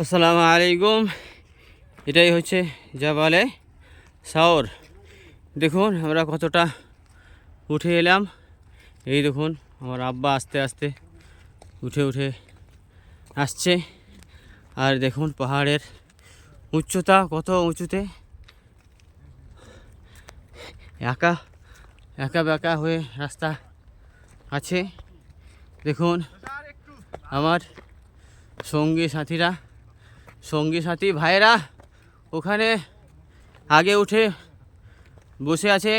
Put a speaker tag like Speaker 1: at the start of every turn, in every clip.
Speaker 1: আসসালামু আলাইকুম। এটাই হচ্ছে জাবালে সাওর। দেখুন আমরা কতটা উঠে এলাম। এই দেখুন আমার আব্বা আস্তে আস্তে উঠে উঠে আসছে। আর দেখুন পাহাড়ের উচ্চতা কত উঁচুতে, একা একা বেঁকা হয়ে রাস্তা আছে। দেখুন আমার সঙ্গী সাথী ভাইরা ওখানে আগে উঠে বসে আছে।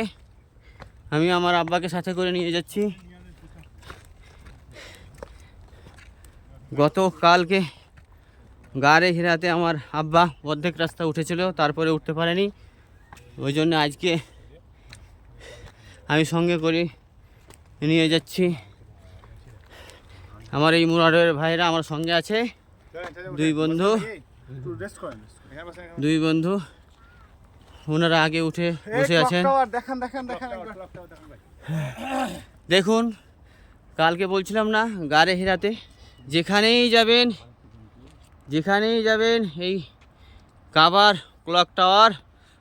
Speaker 1: আমি আমার আব্বাকে সাথে করে নিয়ে যাচ্ছি। গতকালকে গাড়ে হিরাতে আমার আব্বা অর্ধেক রাস্তা উঠেছিল, তারপরে উঠতে পারেনি। ওই জন্য আজকে আমি সঙ্গে করে নিয়ে যাচ্ছি। আমার এই মুরাদের ভাইরা আমার সঙ্গে আছে, দুই বন্ধু ওনারা আগে উঠে বসে আছেন। দেখুন কালকে বলছিলাম না, গাড়ে হিরাতে যেখানেই যাবেন এই কাবার ক্লক টাওয়ার,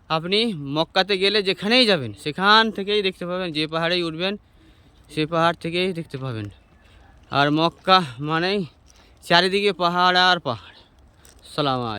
Speaker 1: আপনি মক্কাতে গেলে যেখানেই যাবেন সেখান থেকেই দেখতে পাবেন। যে পাহাড়েই উঠবেন সেই পাহাড় থেকেই দেখতে পাবেন। আর মক্কা মানেই চারিদিকে পাহাড় আর পাহাড়। সালাম।